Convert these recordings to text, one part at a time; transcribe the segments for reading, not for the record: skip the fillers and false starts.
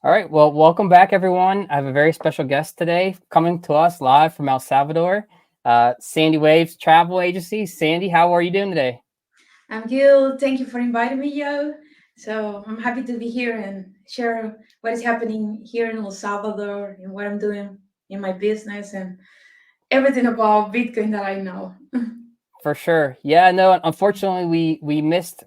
All right. Well, welcome back, everyone. I have a very special guest today coming to us live from El Salvador, Sandy Waves Travel Agency. Sandy, how are you doing today? I'm good. Thank you for inviting me, Joe. So I'm happy to be here and share what is happening here in El Salvador and what I'm doing in my business and everything about Bitcoin that I know. For sure. Yeah, no, unfortunately we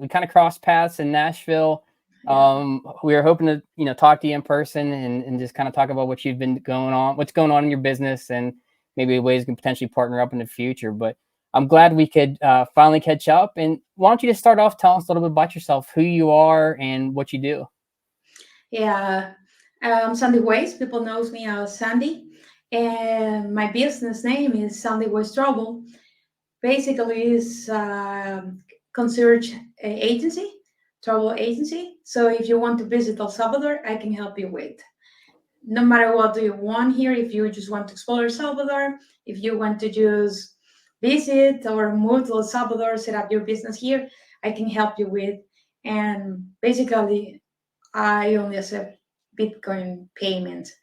kind of crossed paths in Nashville. Yeah. We were hoping to, talk to you in person and just kind of talk about what you've been going on, what's going on in your business and maybe ways we can potentially partner up in the future. But I'm glad we could finally catch up. And why don't you just start off telling us a little bit about yourself, who you are and what you do? Yeah. Sandy Waste. People knows me as Sandy. And my business name is Sandy Waste Travel. Basically is concierge agency, travel agency. So if you want to visit El Salvador, I can help you with. No matter what do you want here, if you just want to explore El Salvador, if you want to just visit or move to El Salvador, set up your business here, I can help you with. And basically, I only accept Bitcoin payments.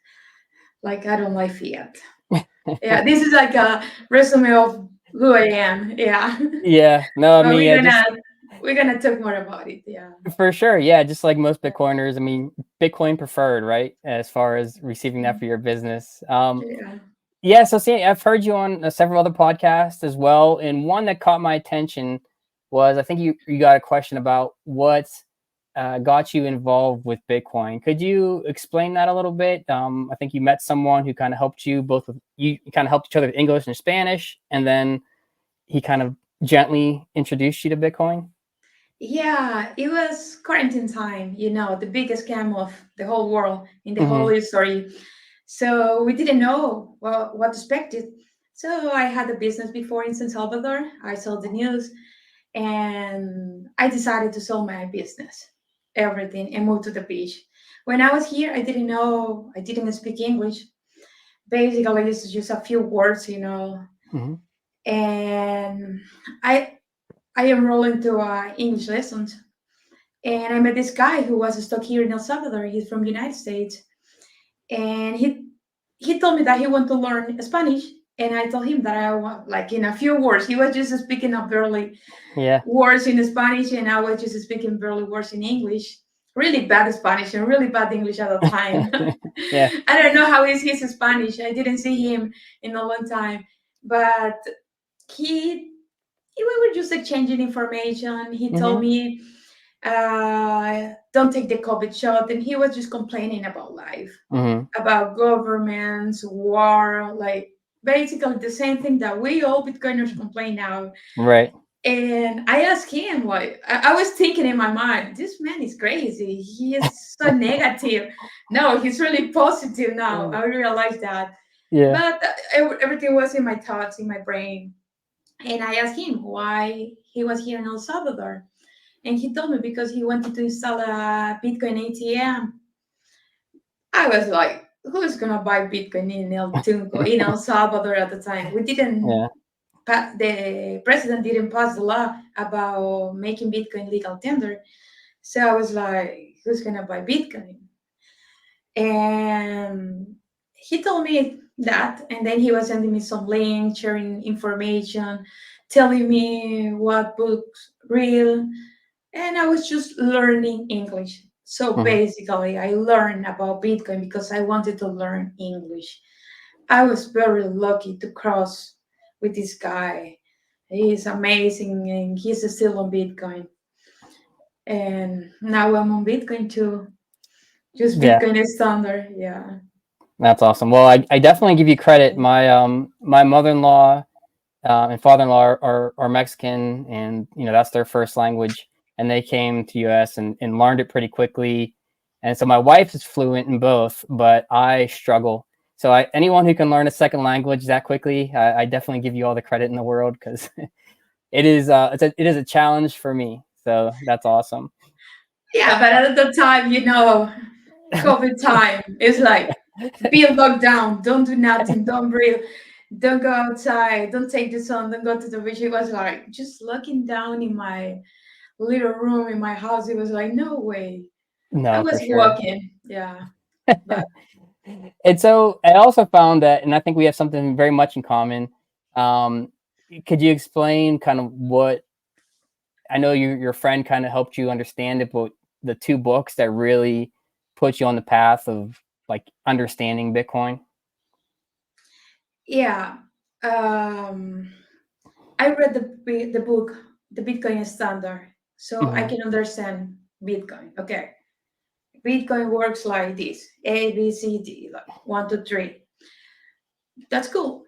Like I don't like fiat. Yeah, this is like a resume of who I am. Yeah, Yeah, no, I but mean, we're yeah, gonna just we're gonna talk more about it. Yeah, for sure. Yeah, just like most Bitcoiners, I mean, Bitcoin preferred, right? As far as receiving that for your business. yeah. Yeah, so see, I've heard you on several other podcasts as well, and one that caught my attention was I think you got a question about what got you involved with Bitcoin. Could you explain that a little bit? I think you met someone who kind of helped you both with you kind of helped each other with English and Spanish, and then he kind of gently introduced you to Bitcoin. Yeah, it was quarantine time, the biggest scam of the whole world in the whole Hmm. history. So we didn't know what to expect it. So I had a business before in San Salvador. I sold the news and I decided to sell my business, everything, and move to the beach. When I was here, I didn't know, I didn't speak English. Basically, it's just a few words. Hmm. And I I enrolled into English lessons and I met this guy who was stuck here in El Salvador. He's from the United States, and he told me that he wanted to learn Spanish, and I told him that I want like in a few words. He was just speaking up barely Yeah. words in Spanish, and I was just speaking barely words in English. Really bad Spanish and really bad English at the time. Yeah. I don't know how is his Spanish. I didn't see him in a long time, but he we were just exchanging information. He told Hmm. me, don't take the COVID shot. And he was just complaining about life, Hmm. about governments, war, like basically the same thing that we all Bitcoiners complain now. Right. And I asked him, like, I was thinking in my mind, this man is crazy. He is so negative. No, he's really positive now. I realized that. Yeah. But everything was in my thoughts, in my brain. And I asked him why he was here in El Salvador. And he told me because he wanted to install a Bitcoin ATM. I was like, who's gonna buy Bitcoin in El Salvador at the time? We didn't. Yeah. The president didn't pass the law about making Bitcoin legal tender. So I was like, who's gonna buy Bitcoin? And he told me that, and then he was sending me some links, sharing information, telling me what books read, and I was just learning English. So Hmm. basically, I learned about Bitcoin because I wanted to learn English. I was very lucky to cross with this guy. He's amazing, and he's still on Bitcoin. And now I'm on Bitcoin too. Just Yeah. Bitcoin is standard, yeah. That's awesome. Well, I definitely give you credit. My mother-in-law and father-in-law are Mexican, and that's their first language, and they came to US and learned it pretty quickly. And so my wife is fluent in both, but I struggle. So anyone who can learn a second language that quickly, I definitely give you all the credit in the world because it is a challenge for me. So that's awesome. Yeah, but at the time, COVID time, it's like be locked down, don't do nothing, don't breathe, don't go outside, don't take the sun, don't go to the beach. It was like just looking down in my little room in my house. It was like, no way. I No, for was sure. walking. Yeah. But And so I also found that, and I think we have something very much in common. Um, could you explain kind of what I know your friend kind of helped you understand it, but the two books that really put you on the path of like understanding Bitcoin? yeah, um, I read the book, The Bitcoin Standard, so I Hmm. can understand Bitcoin. Okay, Bitcoin works like this: A, B, C, D, like one, two, three. That's cool,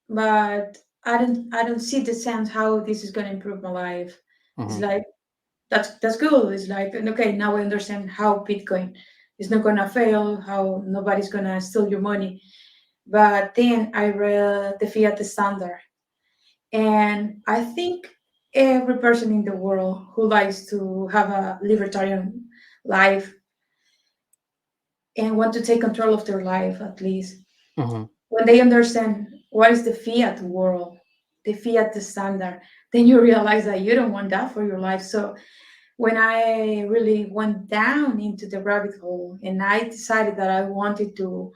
but I don't see the sense how this is going to improve my life. It's Hmm. like that's cool. It's like, okay, now I understand how Bitcoin is not gonna fail, how nobody's gonna steal your money. But then I read the fiat standard, and I think every person in the world who likes to have a libertarian life and want to take control of their life, at least Hmm. when they understand what is the fiat world, the fiat standard, then you realize that you don't want that for your life. So when I really went down into the rabbit hole and I decided that I wanted to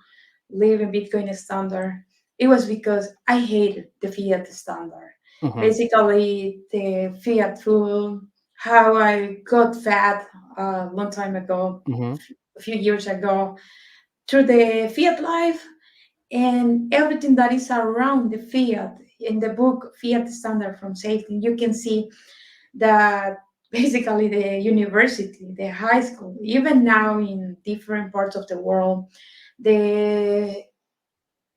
live in Bitcoin standard, it was because I hated the fiat standard. Hmm. Basically, the fiat food, how I got fat a long time ago, Hmm. a few years ago, through the fiat life and everything that is around the fiat. In the book Fiat Standard from Safety, you can see that basically the university, the high school, even now in different parts of the world, the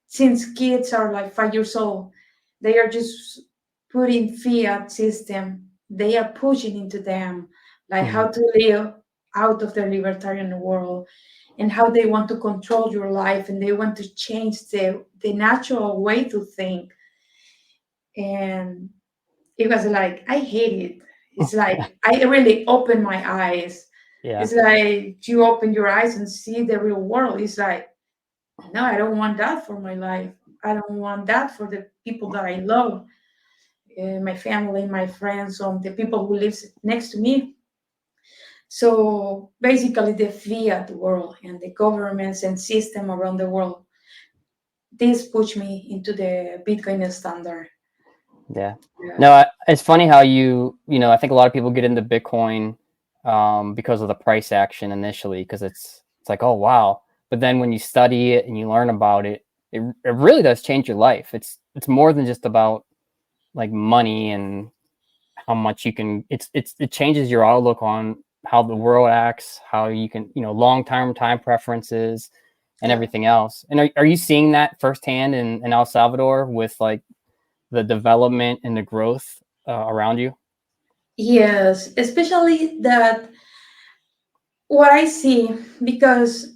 since kids are like 5 years old, they are just putting fiat system. They are pushing into them like Hmm. how to live out of the libertarian world and how they want to control your life and they want to change the natural way to think. And it was like I hate it. It's like I really opened my eyes. Yeah. It's like you open your eyes and see the real world. It's like, no, I don't want that for my life. I don't want that for the people that I love, my family, my friends, the people who lives next to me. So basically, the fiat world and the governments and system around the world, this pushed me into the Bitcoin standard. Yeah. No, Yeah. it's funny how I think a lot of people get into Bitcoin because of the price action initially, because it's like, oh wow. But then when you study it and you learn about it, it really does change your life. It's more than just about like money and how much you can. It changes your outlook on how the world acts, how you can, long term time preferences and Yeah. everything else. And are you seeing that firsthand in El Salvador with like the development and the growth around you? Yes, especially that what I see, because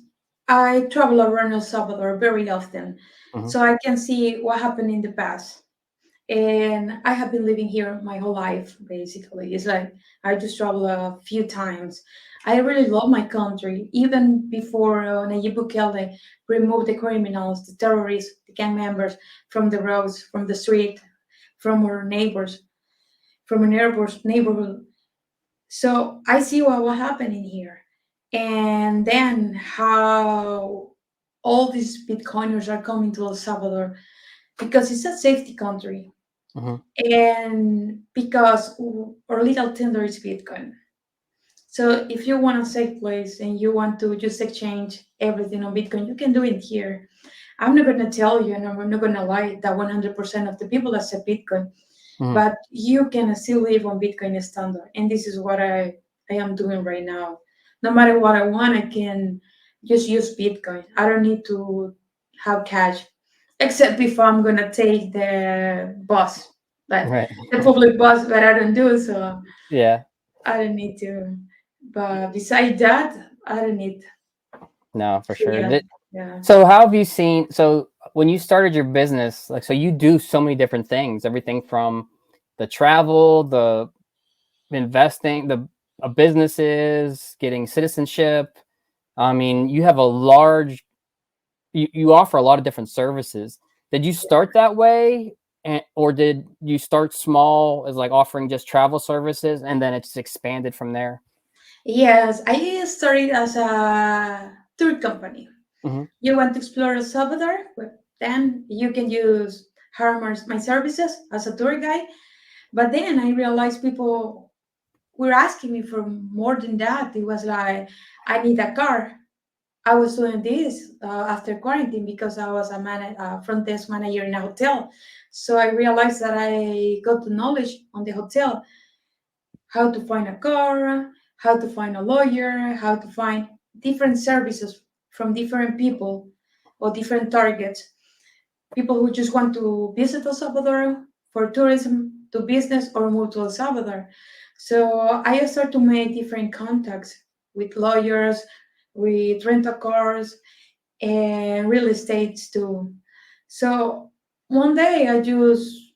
I travel around El Salvador very often, Hmm. so I can see what happened in the past. And I have been living here my whole life, basically. It's like I just travel a few times. I really love my country, even before Nayib Bukele removed the criminals, the terrorists, the gang members from the roads, from the street, from our neighbors, from our neighborhood. So I see what was happening here. And then how all these Bitcoiners are coming to El Salvador because it's a safety country Hmm. and because our legal tender is Bitcoin. So if you want a safe place and you want to just exchange everything on Bitcoin, you can do it here. I'm not going to tell you, and I'm not going to lie that 100% of the people accept Bitcoin, Hmm. but you can still live on Bitcoin standard. And this is what I am doing right now. No matter what I want, I can just use Bitcoin. I don't need to have cash, except if I'm going to take the bus, like Right. the public bus, but I don't do so. Yeah. I don't need to. But besides that, I don't need. No, for sure. Yeah, yeah. So how have you seen? So when you started your business, like, so you do so many different things, everything from the travel, the investing, the businesses, getting citizenship. I mean, you have a large you offer a lot of different services. Did you start that way, or did you start small as like offering just travel services and then it's expanded from there? Yes, I started as a tour company. Hmm. You want to explore El Salvador? Well, then you can use my services as a tour guide. But then I realized people were asking me for more than that. It was like, I need a car. I was doing this after quarantine because I was a front desk manager in a hotel. So I realized that I got the knowledge on the hotel, how to find a car, how to find a lawyer, how to find different services from different people or different targets. People who just want to visit El Salvador for tourism, to business, or move to El Salvador. So I started to make different contacts with lawyers, with rental cars, and real estates too. So one day I just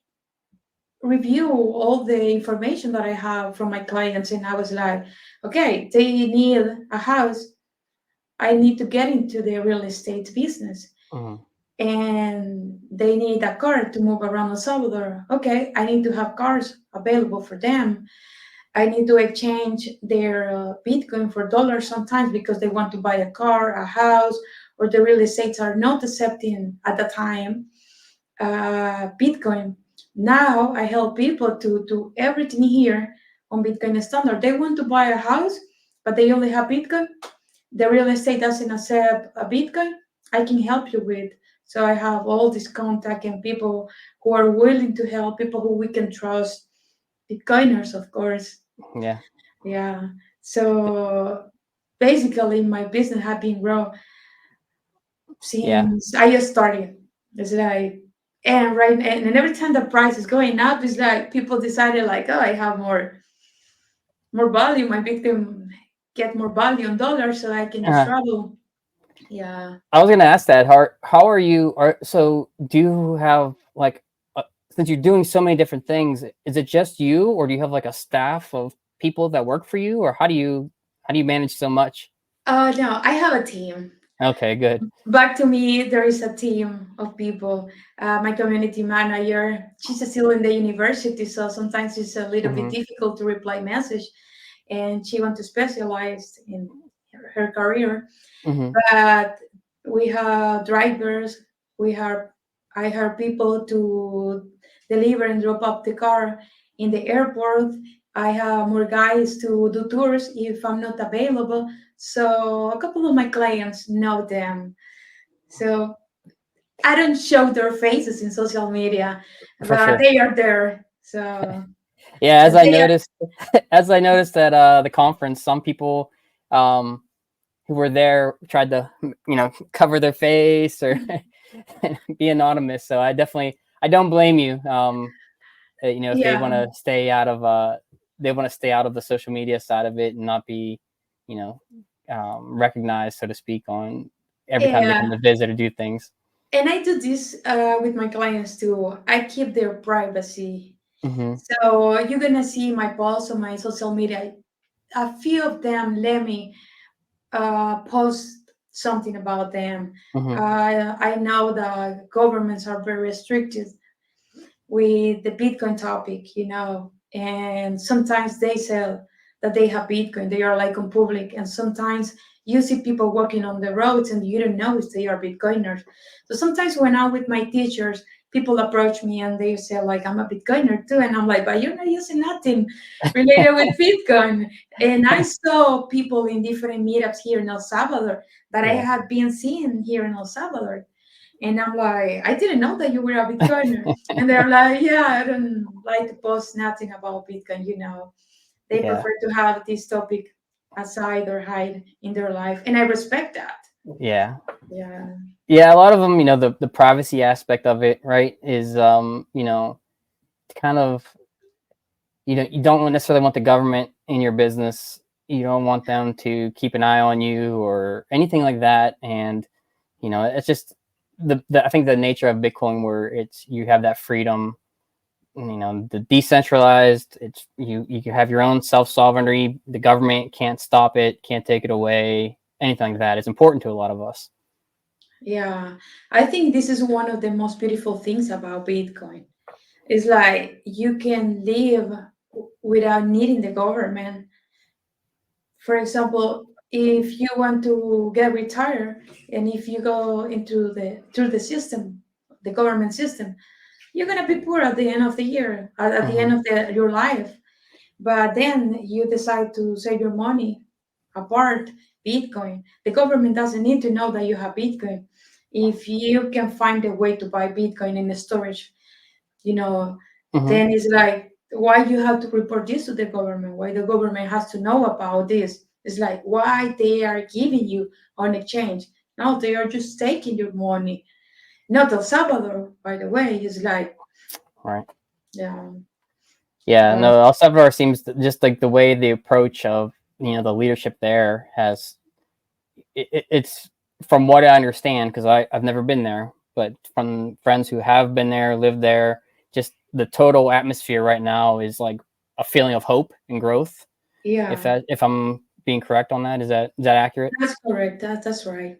review all the information that I have from my clients, and I was like, okay, they need a house. I need to get into the real estate business. Hmm. And they need a car to move around El Salvador. Okay, I need to have cars available for them. I need to exchange their Bitcoin for dollars sometimes because they want to buy a car, a house, or the real estates are not accepting at the time Bitcoin. Now I help people to do everything here on Bitcoin standard. They want to buy a house, but they only have Bitcoin. The real estate doesn't accept a Bitcoin. I can help you with. So I have all this contact and people who are willing to help, people who we can trust, Bitcoiners, of course. Yeah. Yeah. So basically, my business has been grow Yeah. since I just started. It's like, and every time the price is going up, it's like people decided like, oh, I have more value. My Bitcoin get more value in dollars, so I can just Uh, travel. Yeah. I was gonna ask that. How are you? So do you have like since you're doing so many different things? Is it just you, or do you have like a staff of people that work for you, or how do you manage so much? No, I have a team. Okay, good. Back to me, there is a team of people. My community manager, she's still in the university, so sometimes it's a little bit Hmm. difficult to reply message, and she wants to specialize in her career. Hmm. But we have drivers. We have I have people to deliver and drop off the car in the airport. I have more guys to do tours if I'm not available. So a couple of my clients know them. So I don't show their faces in social media, For but sure. they are there. So Yeah, as I they are, noticed, as I noticed at the conference, some people um, who were there tried to, cover their face or be anonymous. So I don't blame you. If they yeah, want to stay out of, the social media side of it and not be, you know, recognized, so to speak, on every time they come yeah. to visit or do things. And I do this with my clients too. I keep their privacy. Hmm. So you're gonna see my posts on my social media. A few of them let me post something about them. Hmm. I know the governments are very restricted with the Bitcoin topic, and sometimes they sell that they have Bitcoin. They are like on public, and sometimes you see people walking on the roads and you don't know if they are Bitcoiners. So sometimes when I'm with my teachers, people approach me and they say like I'm a Bitcoiner too, and I'm like, but you're not using nothing related with Bitcoin. And I saw people in different meetups here in El Salvador that I Yeah. had been seeing here in El Salvador. And I'm like, I didn't know that you were a Bitcoiner. And they're like, yeah, I don't like to post nothing about Bitcoin. They Yeah. prefer to have this topic aside or hide in their life. And I respect that. Yeah. Yeah. Yeah. A lot of them, the privacy aspect of it, right, is, kind of, you don't necessarily want the government in your business. You don't want them to keep an eye on you or anything like that. And, it's just I think the nature of Bitcoin where you have that freedom, the decentralized, you can have your own self-sovereignty. The government can't stop it, can't take it away, anything like that. It's important to a lot of us. Yeah. I think this is one of the most beautiful things about Bitcoin. It's like you can live without needing the government. For example, if you want to get retired, and if you go into the through the system, the government system, you're gonna be poor at the end of the year, at the end Hmm. of your life. But then you decide to save your money apart, Bitcoin. The government doesn't need to know that you have Bitcoin. If you can find a way to buy Bitcoin in the storage, you know, Hmm. then it's like, why you have to report this to the government? Why the government has to know about this? It's like, why they are giving you on exchange? No, they are just taking your money. Not El Salvador, by the way. It's like, Right. yeah, Yeah. uh, No, El Salvador seems just like the way the approach of the leadership there has. It's from what I understand because I've never been there, but from friends who have been there, lived there, just the total atmosphere right now is like a feeling of hope and growth. yeah, If I'm being correct on that, is that accurate? that's correct. That's right.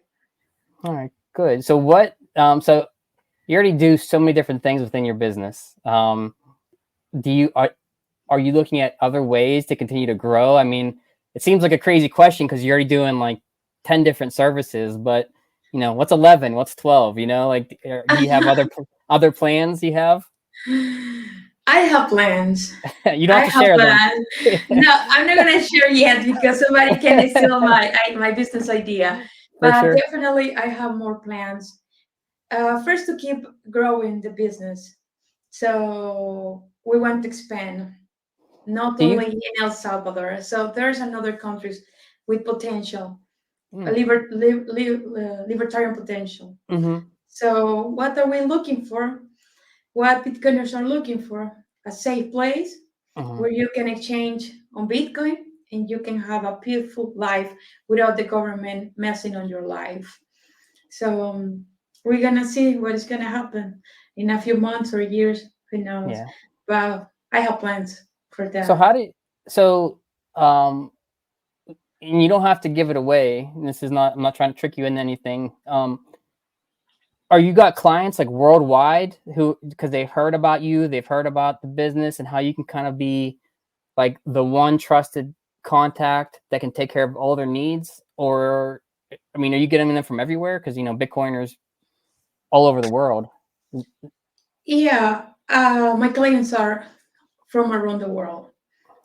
All right, good. So what? So you already do so many different things within your business. Do you are you looking at other ways to continue to grow? I mean, it seems like a crazy question because you're already doing like 10 different services, but what's 11? What's 12? Like, do you have other plans you have? I have plans. You don't I have to have share them. plans. No, I'm not gonna share yet because somebody can steal my business idea. For But sure. definitely, I have more plans. First, to keep growing the business. So we want to expand not Do you? only in El Salvador. So there's another countries with potential, Mm, libertarian potential. mm-hmm, So what are we looking for? What Bitcoiners are looking for? A safe place mm-hmm. where you can exchange on Bitcoin and you can have a peaceful life without the government messing on your life. So we're gonna see what is gonna happen in a few months or years. Who knows? Yeah. But I have plans for So that. how do so um and you don't have to give it away. This is not I'm not trying to trick you into anything. Are you got clients like worldwide who because they've heard about you, they've heard about the business and how you can kind of be like the one trusted contact that can take care of all their needs? Or I mean, are you getting them from everywhere? Because Bitcoiners all over the world. Yeah, my clients are from around the world.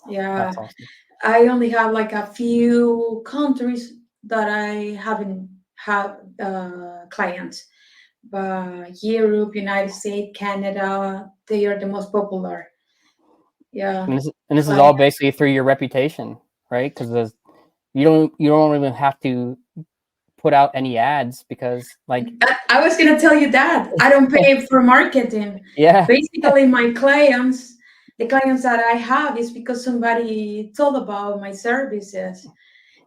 Yeah, That's awesome. I only have like a few countries that I haven't had clients, but Europe, United States, Canada, they are the most popular. Yeah, And this is all client. basically through your reputation, right? Because you don't even have to put out any ads because like I was gonna tell you that I don't pay for marketing. yeah. Basically, my clients, the clients that I have, is because somebody told about my services.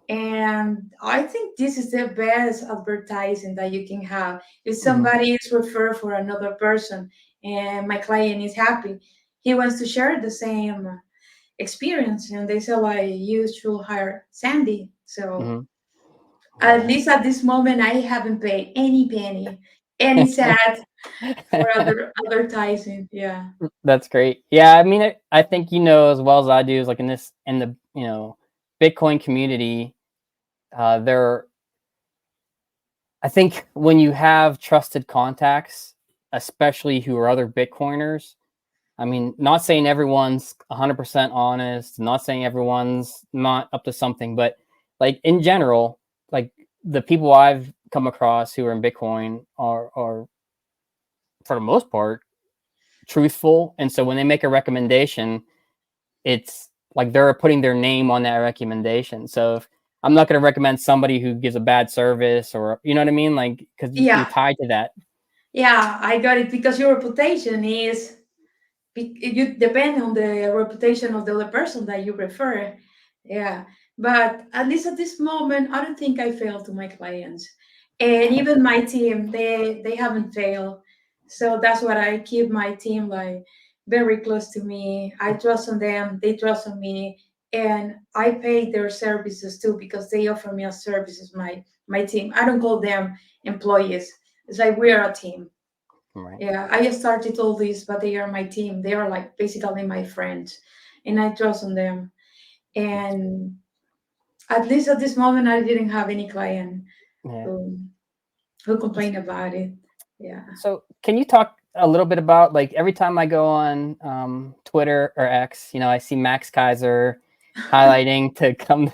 And I think this is the best advertising that you can have. If Hmm. somebody is referred for another person and my client is happy, he wants to share the same experience. And they say, like, you should hire Sandy. So Hmm. at Yeah. least at this moment, I haven't paid any penny, any cent for other advertising. Yeah. That's great. Yeah, I mean, I think as well as I do is like in the Bitcoin community, there. I think when you have trusted contacts, especially who are other Bitcoiners, I mean, not saying everyone's 100% honest, not saying everyone's not up to something, but like in general, like the people I've come across who are in Bitcoin are for the most part truthful, and so when they make a recommendation, it's like they're putting their name on that recommendation. So if I'm not going to recommend somebody who gives a bad service or you know what I mean, like because you're Yeah. tied to that. Yeah, I got it because your reputation is you depend on the reputation of the other person that you refer. Yeah, but at least at this moment, I don't think I failed to my clients, and even my team, they haven't failed. So that's what I keep my team like very close to me. I trust on them, they trust on me, and I pay their services too because they offer me a services. My team, I don't call them employees. It's like we are a team. Right. Yeah, I started all this, but they are my team. They are like basically my friends, and I trust on them. That's And At least at this moment, I didn't have any client Yeah. who who complained about it. Yeah. So can you talk a little bit about, like, every time I go on Twitter or X, I see Max Kaiser highlighting to come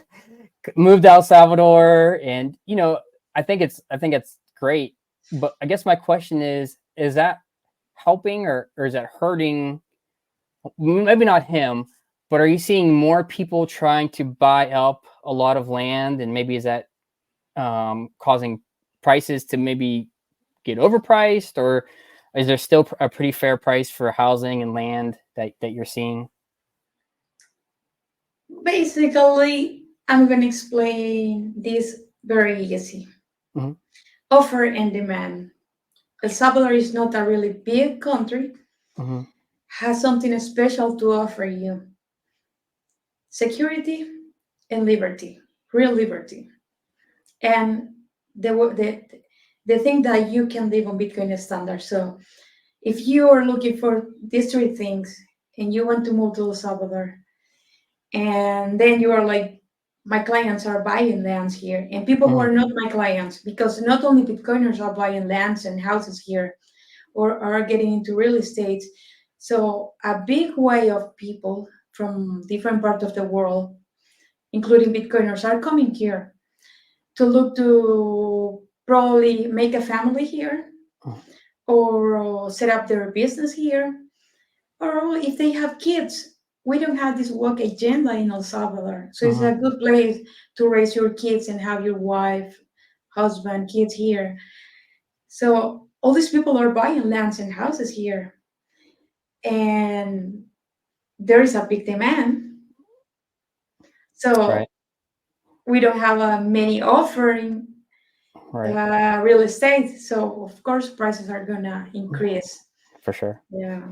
move to El Salvador, and I think it's great. But I guess my question is that helping, or is that hurting? Maybe not him, but are you seeing more people trying to buy up a lot of land, and maybe is that causing prices to maybe get overpriced, or is there still a pretty fair price for housing and land that you're seeing? Basically, I'm going to explain this very easy. Hmm. Offer and demand. El Salvador is not a really big country, Hmm. has something special to offer you. Security and liberty, real liberty. And the the the thing that you can live on Bitcoin standard. So if you are looking for these three things and you want to move to El Salvador, and then you are like, my clients are buying lands here, and people who Hmm. are not my clients, because not only Bitcoiners are buying lands and houses here or are getting into real estate. So a big way of people from different parts of the world, including Bitcoiners, are coming here to look to probably make a family here or set up their business here, or if they have kids. We don't have this work agenda in El Salvador, so it's Hmm. a good place to raise your kids and have your wife, husband, kids here. So all these people are buying lands and houses here, and there is a big demand. So Right. we don't have many offering Right. real estate, so of course prices are gonna increase. For sure. Yeah.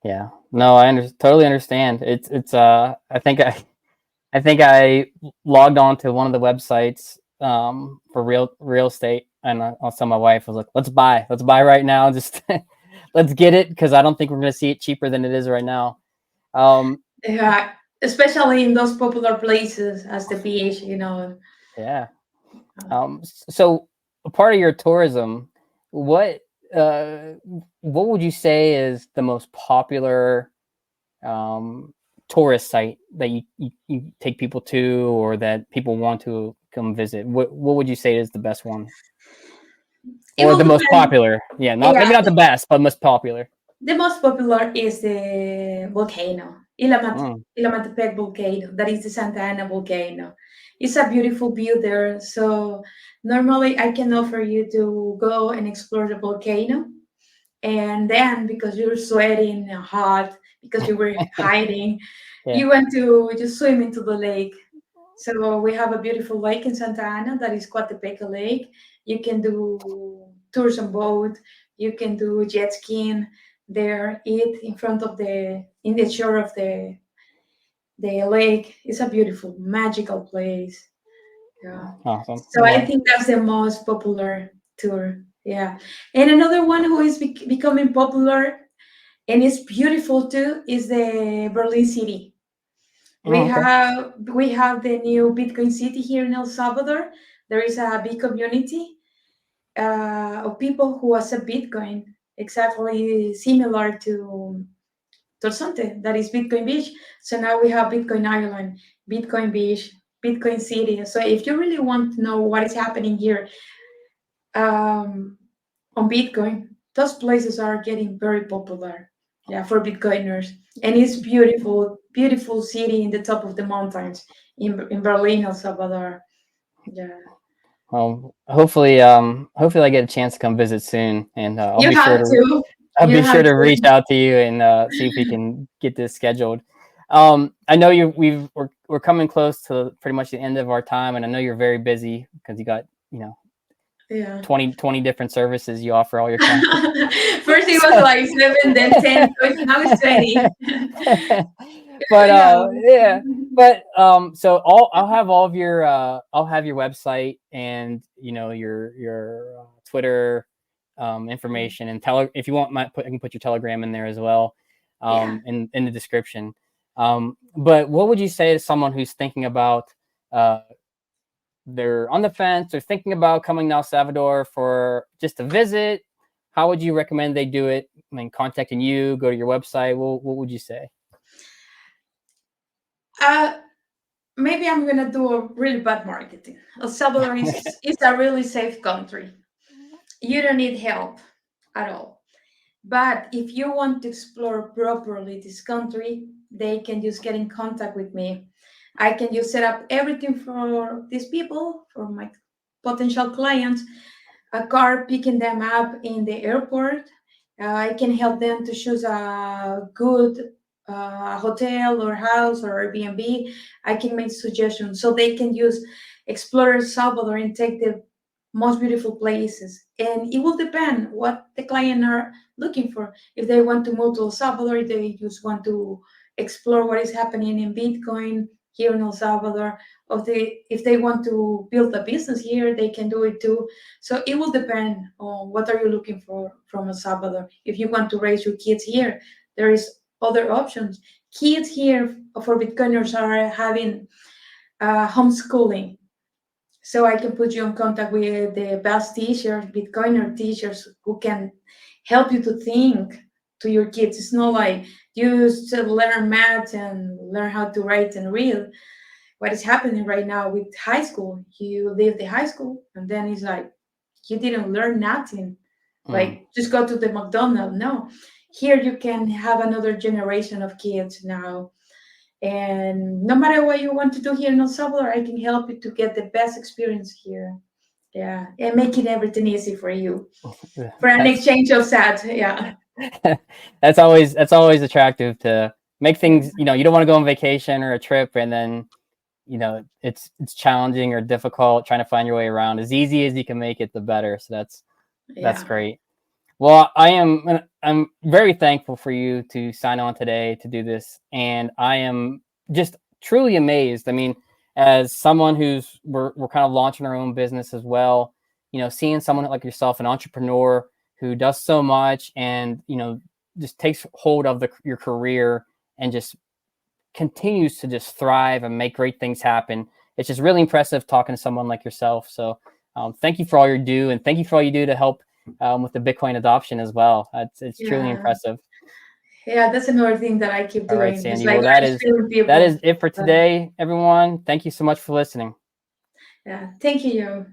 Yeah. No, totally understand. It's I think I logged on to one of the websites for real estate, and I saw my wife was like, let's buy right now, just let's get it, because I don't think we're going to see it cheaper than it is right now. Um, Yeah, especially in those popular places as the beach, yeah. Um, So a part of your tourism, what uh, what would you say is the most popular um, tourist site that you take people to, or that people want to come visit? What would you say is the best one, it or will the most depend. popular? Yeah, not Yeah, maybe not the best, but most popular. the most popular is the volcano, Mm, Ilamatepec volcano. That is the Santa Ana volcano. It's a beautiful view there. So normally I can offer you to go and explore the volcano, and then because you're sweating and hot because you were hiding, yeah. you went to just swim into the lake. So we have a beautiful lake in Santa Ana that is Coatepeque Lake. You can do tours on boat. You can do jet skiing there. Eat in front of in the shore of the lake. It's a beautiful, magical place. Yeah. Awesome. So I Well, think that's the most popular tour. Yeah. And another one who is becoming popular and it's beautiful too is the Berlin City. We okay. have we have the new Bitcoin City here in El Salvador. There is a big community of people who accept Bitcoin, exactly similar to Torsante, that is Bitcoin Beach. So now we have Bitcoin Island, Bitcoin Beach, Bitcoin City. So if you really want to know what is happening here um, on Bitcoin, those places are getting very popular. Yeah, for Bitcoiners, and it's beautiful, beautiful city in the top of the mountains in Berlin, El Salvador. Yeah, Well, hopefully I get a chance to come visit soon, and I'll you be sure have to to. I'll You be have sure to reach to. out to you and see if we can get this scheduled. I know we're coming close to pretty much the end of our time, and I know you're very busy because you got Yeah. 20 different services you offer all your clients. First it was So, like 7, then 10. So now it's 20. but Yeah. yeah, but so I'll have all of your I'll have your website, and your Twitter information, and if you want, I can put your Telegram in there as well, Yeah. in the description. But what would you say to someone who's thinking about they're on the fence, they're thinking about coming to El Salvador for just a visit, how would you recommend they do it? I mean, contacting you, go to your website. What would you say? Uh, Maybe I'm gonna do a really bad marketing. El Salvador is a really safe country. You don't need help at all. But if you want to explore properly this country, they can just get in contact with me. I can just set up everything for these people, for my potential clients, a car picking them up in the airport. I can help them to choose a good hotel or house or Airbnb. I can make suggestions so they can use explore El Salvador and take the most beautiful places. And it will depend what the client are looking for. If they want to move to El Salvador, if they just want to explore what is happening in Bitcoin here in El Salvador, or if they want to build a business here, they can do it too. So it will depend on what are you looking for from El Salvador. If you want to raise your kids here, there is other options. Kids here for Bitcoiners are having homeschooling. So I can put you in contact with the best teachers, Bitcoiner teachers who can help you to think to your kids. It's not like you just learn math and learn how to write and read. What is happening right now with high school? You leave the high school and then it's like you didn't learn nothing. Mm. Like just go to the McDonald's. No, here you can have another generation of kids now, and no matter what you want to do here in El Salvador, I can help you to get the best experience here. Yeah, and making everything easy for you for an That's exchange of that. Yeah, that's always attractive to make yeah, things. You don't want to go on vacation or a trip and then it's challenging or difficult trying to find your way around. As easy as you can make it, the better. So that's yeah, great. Well, I'm very thankful for you to sign on today to do this, and I am just truly amazed. I mean, as someone who's we're kind of launching our own business as well, seeing someone like yourself, an entrepreneur who does so much and just takes hold of your career and just continues to just thrive and make great things happen. It's just really impressive talking to someone like yourself. So thank you for all you do, and thank you for all you do to help with the Bitcoin adoption as well. It's truly yeah, impressive. yeah. That's another thing that I keep All right, doing. It's Sandy. like Well, that is inspiring that people. is it for Uh, today, everyone. Thank you so much for listening. yeah, thank you.